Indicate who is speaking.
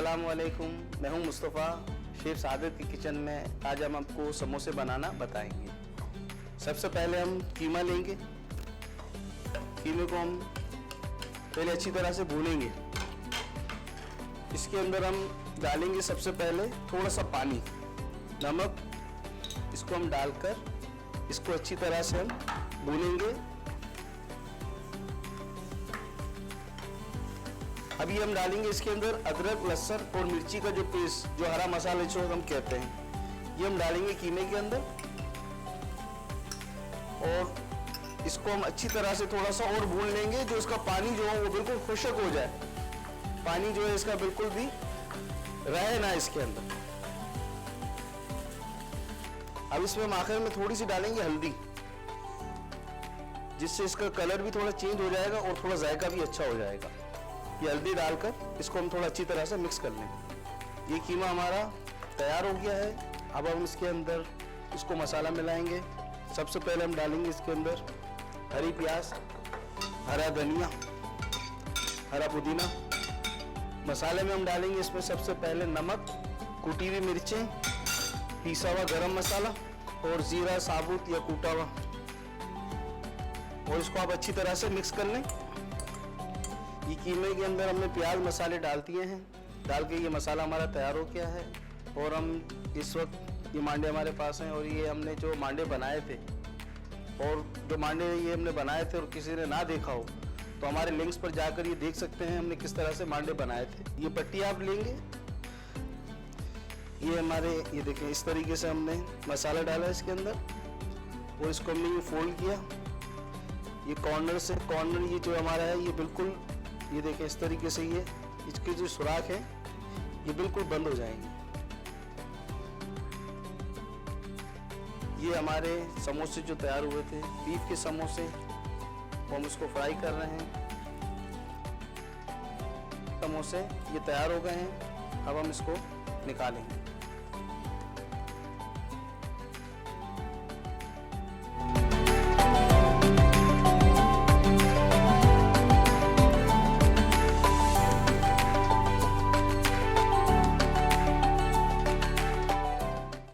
Speaker 1: अस्सलाम वालेकुम, मैं हूं मुस्तफ़ा। शेफ सादिक की किचन में आज हम आपको समोसे बनाना बताएंगे। सबसे पहले हम कीमा लेंगे। कीमे को हम पहले अच्छी तरह से भूनेंगे। इसके अंदर हम डालेंगे सबसे पहले थोड़ा सा पानी, नमक, इसको हम डालकर इसको अच्छी तरह से हम भूनेंगे। अभी हम डालेंगे इसके अंदर अदरक, लहसुन और मिर्ची का जो पेस्ट, जो हरा मसाला जो हम कहते हैं, ये हम डालेंगे कीमे के अंदर। और इसको हम अच्छी तरह से थोड़ा सा और भून लेंगे, जो इसका पानी जो है वो बिल्कुल खुश्क हो जाए। पानी जो है इसका बिल्कुल भी रहे ना इसके अंदर। अब इसमें हम आखिर में थोड़ी सी डालेंगे हल्दी, जिससे इसका कलर भी थोड़ा चेंज हो जाएगा और थोड़ा जायका भी अच्छा हो जाएगा। ये हल्दी डालकर इसको हम थोड़ा अच्छी तरह से मिक्स कर लेंगे। ये कीमा हमारा तैयार हो गया है। अब हम इसके अंदर इसको मसाला मिलाएंगे। सबसे पहले हम डालेंगे इसके अंदर हरी प्याज, हरा धनिया, हरा पुदीना। मसाले में हम डालेंगे इसमें सबसे पहले नमक, कुटी हुई मिर्चें, पिसा हुआ गरम मसाला और जीरा साबुत या कूटा हुआ। और इसको आप अच्छी तरह से मिक्स कर लें। ये कीमे के अंदर हमने प्याज मसाले डाल दिए हैं। डाल के ये मसाला हमारा तैयार हो गया है। और हम इस वक्त ये मांडे हमारे पास हैं और ये हमने जो मांडे बनाए थे, और जो मांडे ये हमने बनाए थे और किसी ने ना देखा हो तो हमारे लिंक्स पर जाकर ये देख सकते हैं हमने किस तरह से मांडे बनाए थे। ये पट्टी आप लेंगे। ये हमारे ये देखें, इस तरीके से हमने मसाला डाला इसके अंदर और इसको हमने ये फोल्ड किया। ये कॉर्नर से कॉर्नर ये जो हमारा है ये बिल्कुल, ये देखें इस तरीके से ये इसके जो सुराख है ये बिल्कुल बंद हो जाएंगे। ये हमारे समोसे जो तैयार हुए थे, बीफ के समोसे, वो हम इसको फ्राई कर रहे हैं। समोसे ये तैयार हो गए हैं। अब हम इसको निकालेंगे।